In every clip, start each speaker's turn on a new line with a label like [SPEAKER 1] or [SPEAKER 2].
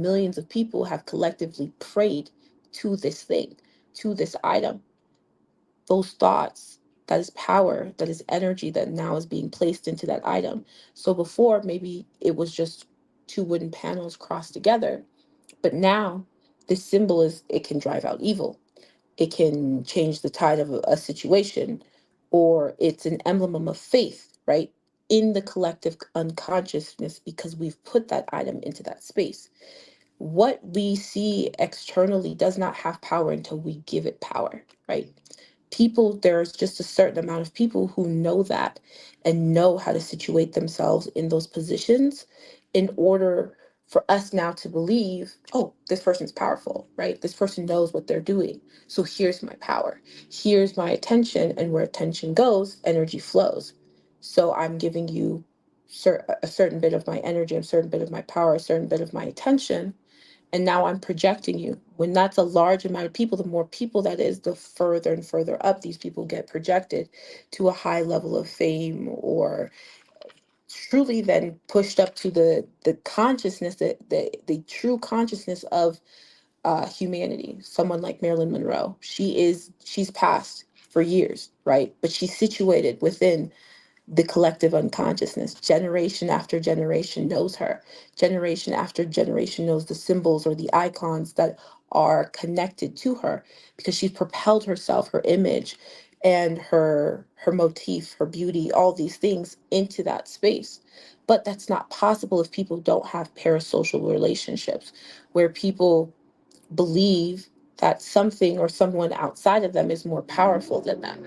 [SPEAKER 1] millions of people have collectively prayed to this thing, to this item. Those thoughts, that is power, that is energy that now is being placed into that item. So before, maybe it was just two wooden panels crossed together, but now this symbol is, it can drive out evil, it can change the tide of a situation, or it's an emblem of faith, right? In the collective unconsciousness, because we've put that item into that space. What we see externally does not have power until we give it power, right? People, there's just a certain amount of people who know that and know how to situate themselves in those positions in order for us now to believe, oh, this person's powerful, right? This person knows what they're doing. So here's my power. Here's my attention. And where attention goes, energy flows. So I'm giving you a certain bit of my energy, a certain bit of my power, a certain bit of my attention, and now I'm projecting you. When that's a large amount of people, the more people that is, the further and further up these people get projected to a high level of fame, or truly then pushed up to the consciousness, the true consciousness of humanity. Someone like Marilyn Monroe, she's passed for years, right? But she's situated within the collective unconsciousness. Generation after generation knows her. Generation after generation knows the symbols or the icons that are connected to her, because she's propelled herself, her image, and her motif, her beauty, all these things into that space. But that's not possible if people don't have parasocial relationships, where people believe that something or someone outside of them is more powerful than them.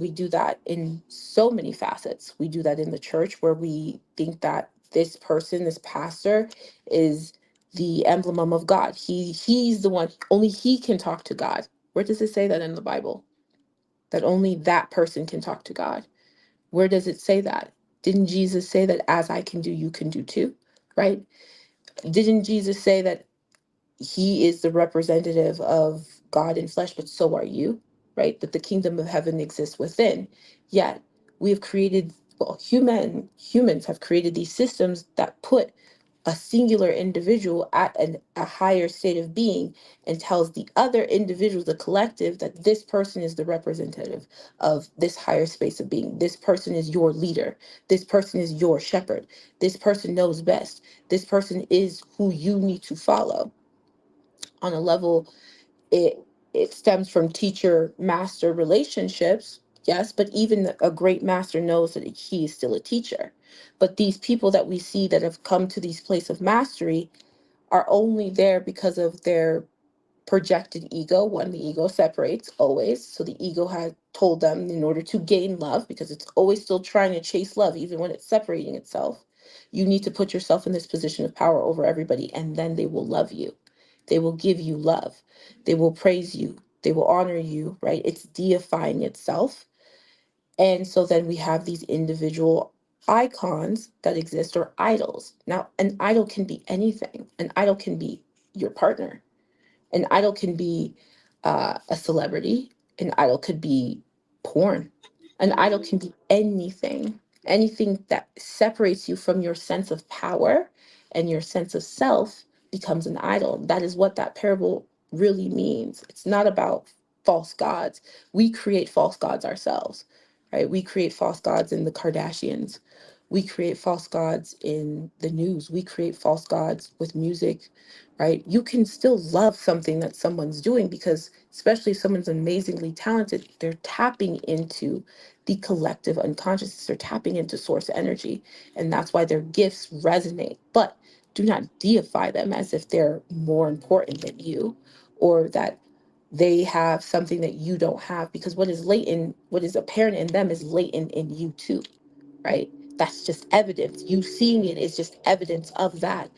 [SPEAKER 1] We do that in so many facets. We do that in the church, where we think that this person, this pastor, is the emblem of God. He's the one, only he can talk to God. Where does it say that in the Bible? That only that person can talk to God. Where does it say that? Didn't Jesus say that as I can do, you can do too? Right? Didn't Jesus say that he is the representative of God in flesh, but so are you, right? That the kingdom of heaven exists within. Yet we have created, well, humans have created these systems that put a singular individual at a higher state of being, and tells the other individual, the collective, that this person is the representative of this higher space of being. This person is your leader. This person is your shepherd. This person knows best. This person is who you need to follow. On a level, it it stems from teacher master relationships, yes, but even a great master knows that he is still a teacher. But these people that we see that have come to these place of mastery are only there because of their projected ego. One, the ego separates always, so the ego had told them, in order to gain love, because it's always still trying to chase love even when it's separating itself, you need to put yourself in this position of power over everybody, and then they will love you, they will give you love, they will praise you, they will honor you, right? It's deifying itself. And so then we have these individual icons that exist, or idols. Now an idol can be anything. An idol can be your partner. An idol can be a celebrity. An idol could be porn. An idol can be anything. Anything that separates you from your sense of power and your sense of self becomes an idol. That is what that parable really means. It's not about false gods. We create false gods ourselves, right? We create false gods in the Kardashians. We create false gods in the news. We create false gods with music, right? You can still love something that someone's doing, because especially if someone's amazingly talented, they're tapping into the collective unconscious. They're tapping into source energy. And that's why their gifts resonate. But do not deify them as if they're more important than you, or that they have something that you don't have, because what is latent, what is apparent in them is latent in you too, right? That's just evidence. You seeing it is just evidence of that.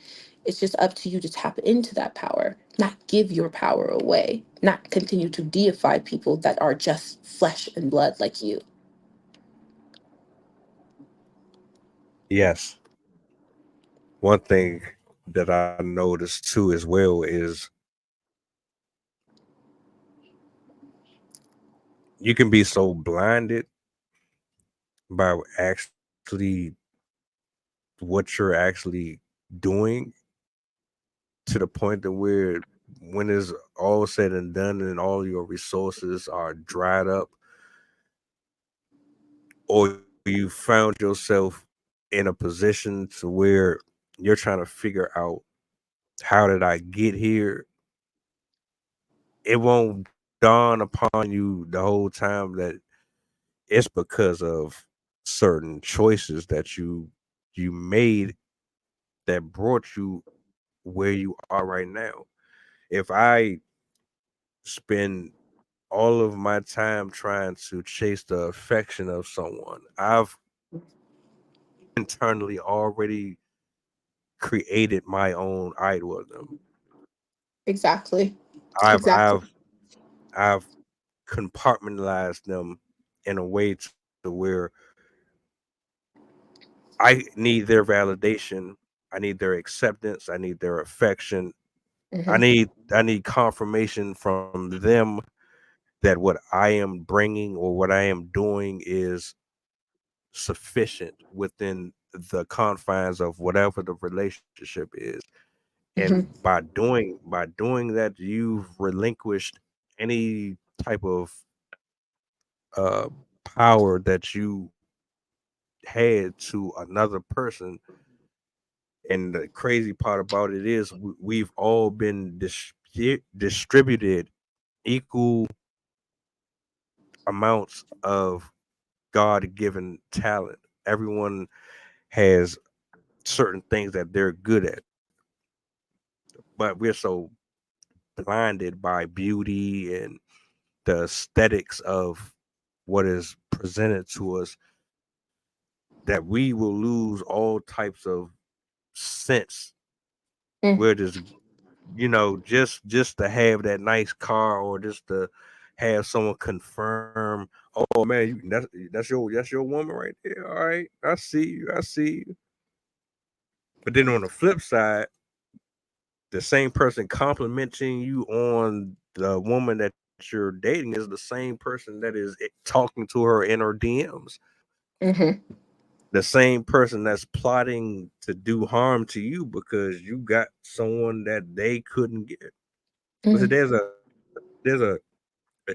[SPEAKER 1] It's just up to you to tap into that power, not give your power away, not continue to deify people that are just flesh and blood like you.
[SPEAKER 2] Yes. One thing that I noticed too as well is you can be so blinded by actually what you're actually doing to the point to where when it's all said and done and all your resources are dried up, or you found yourself in a position to where you're trying to figure out how did I get here, it won't dawn upon you the whole time that it's because of certain choices that you made that brought you where you are right now. If I spend all of my time trying to chase the affection of someone, I've internally already created my own idol of them.
[SPEAKER 1] Exactly.
[SPEAKER 2] I've
[SPEAKER 1] Exactly.
[SPEAKER 2] I've I've compartmentalized them in a way to where I need their validation, I need their acceptance, I need their affection.
[SPEAKER 1] Hmm.
[SPEAKER 2] I need confirmation from them that what I am bringing or what I am doing is sufficient within the confines of whatever the relationship is. And
[SPEAKER 1] Hmm.
[SPEAKER 2] by doing that, you've relinquished any type of uh power that you had to another person. And the crazy part about it is we've all been distributed equal amounts of God-given talent. Everyone has certain things that they're good at, but we're so blinded by beauty and the aesthetics of what is presented to us that we will lose all types of sense.
[SPEAKER 1] Mm.
[SPEAKER 2] We're just, just to have that nice car or just to have someone confirm, oh man, that's your woman right there. All right, I see you, I see you. But then on the flip side, the same person complimenting you on the woman that you're dating is the same person that is talking to her in her DMs.
[SPEAKER 1] Hmm.
[SPEAKER 2] The same person that's plotting to do harm to you because you got someone that they couldn't get. So
[SPEAKER 1] Hmm.
[SPEAKER 2] there's a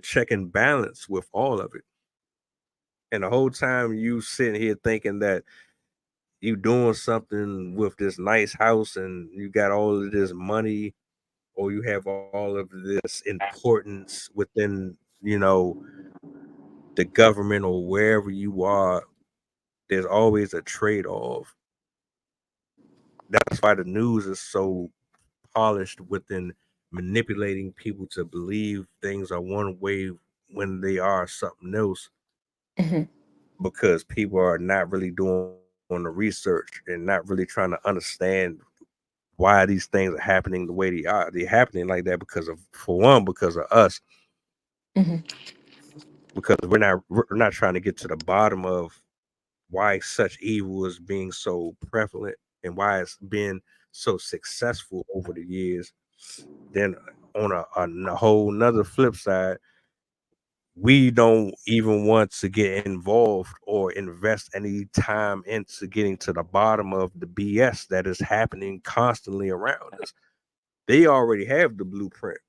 [SPEAKER 2] check and balance with all of it. And the whole time you sitting here thinking that you doing something with this nice house and you got all of this money or you have all of this importance within, the government or wherever you are, there's always a trade-off. That's why the news is so polished within manipulating people to believe things are one way when they are something else,
[SPEAKER 1] Hmm.
[SPEAKER 2] because people are not really doing the research and not really trying to understand why these things are happening the way they are. They're happening like that because of, for one, because of us,
[SPEAKER 1] Hmm.
[SPEAKER 2] because we're not trying to get to the bottom of why such evil is being so prevalent and why it's been so successful over the years. Then on a whole nother flip side, we don't even want to get involved or invest any time into getting to the bottom of the BS that is happening constantly around us. They already have the blueprint.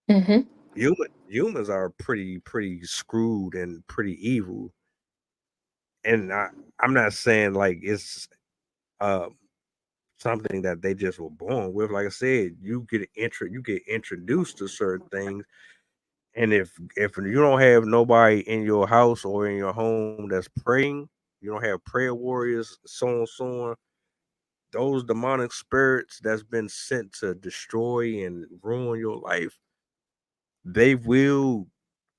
[SPEAKER 1] Hmm.
[SPEAKER 2] Humans are pretty screwed and pretty evil. And I'm not saying like it's uh something that they just were born with. Like I said, you get introduced to certain things, and if you don't have nobody in your house or in your home that's praying, you don't have prayer warriors, so on. Those demonic spirits that's been sent to destroy and ruin your life, they will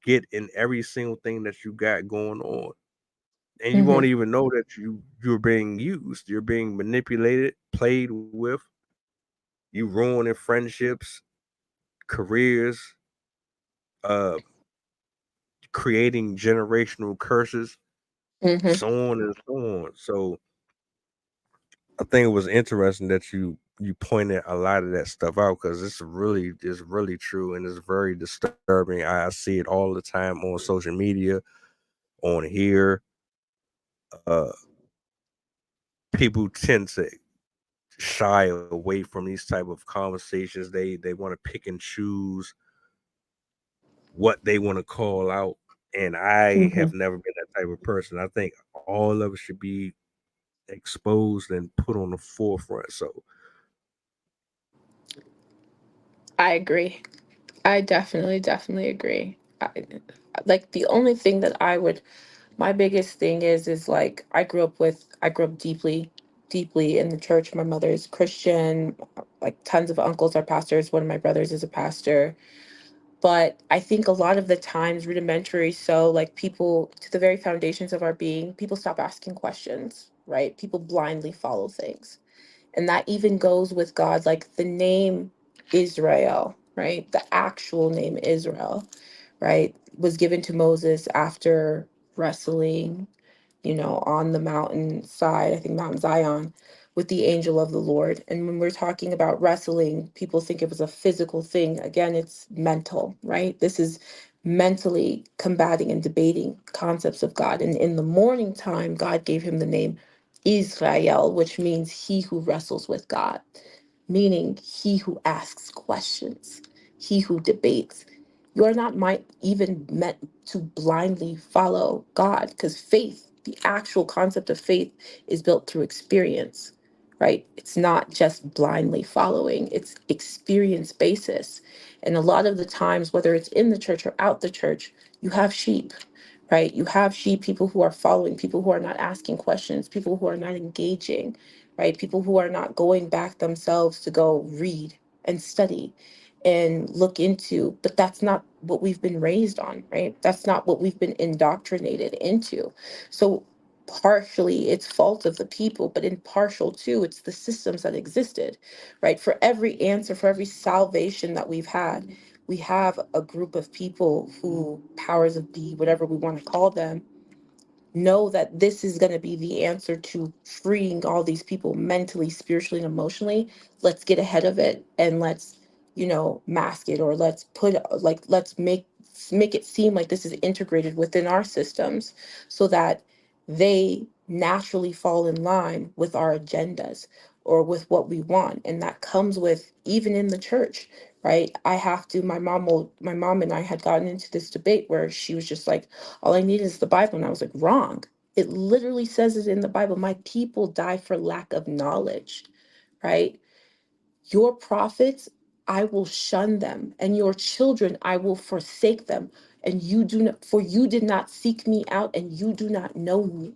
[SPEAKER 2] get in every single thing that you got going on. And you won't
[SPEAKER 1] Hmm.
[SPEAKER 2] even know that you're being used. You're being manipulated, played with. You ruining friendships, careers, uh, creating generational curses,
[SPEAKER 1] Hmm.
[SPEAKER 2] so on and so on. So I think it was interesting that you pointed a lot of that stuff out because it's really true and it's very disturbing. I see it all the time on social media, on here. Uh, People tend to shy away from these type of conversations. They want to pick and choose what they want to call out. And I
[SPEAKER 1] Hmm.
[SPEAKER 2] have never been that type of person. I think all of it should be exposed and put on the forefront. So
[SPEAKER 1] I agree. I definitely agree. Like the only thing that I would, my biggest thing is like I grew up deeply in the church. My mother is Christian, like tons of uncles are pastors. One of my brothers is a pastor. But I think a lot of the times, rudimentary, so like people to the very foundations of our being, people stop asking questions, right? People blindly follow things. And that even goes with God, like the name Israel, right? The actual name Israel, right? Was given to Moses after wrestling, on the mountain side, I think Mount Zion, with the angel of the Lord. And when we're talking about wrestling, people think it was a physical thing. Again, it's mental, right? This is mentally combating and debating concepts of God. And in the morning time, God gave him the name Israel, which means he who wrestles with God, meaning he who asks questions, he who debates. You are not might even meant to blindly follow God, because faith, the actual concept of faith, is built through experience, right? It's not just blindly following, it's experience basis. And a lot of the times, whether it's in the church or out the church, you have sheep, right? You have sheep, people who are following, people who are not asking questions, people who are not engaging, right? People who are not going back themselves to go read and study and look into, but that's not what we've been raised on, right? That's not what we've been indoctrinated into. So partially it's fault of the people, but in partial too, it's the systems that existed, right? For every answer, for every salvation that we've had, we have a group of people who, powers of be, whatever we want to call them, know that this is going to be the answer to freeing all these people mentally, spiritually, and emotionally. Let's get ahead of it and let's, mask it, or let's put, like, let's make it seem like this is integrated within our systems so that they naturally fall in line with our agendas or with what we want. And that comes with, even in the church, right? My mom and I had gotten into this debate where she was just like, all I need is the Bible. And I was like, wrong. It literally says it in the Bible. My people die for lack of knowledge, right? Your prophets, I will shun them, and your children, I will forsake them. And you do not, for you did not seek me out, and you do not know me,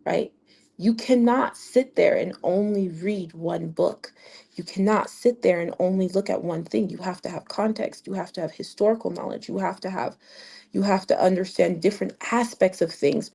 [SPEAKER 1] right? You cannot sit there and only read one book. You cannot sit there and only look at one thing. You have to have context. You have to have historical knowledge. You have to understand different aspects of things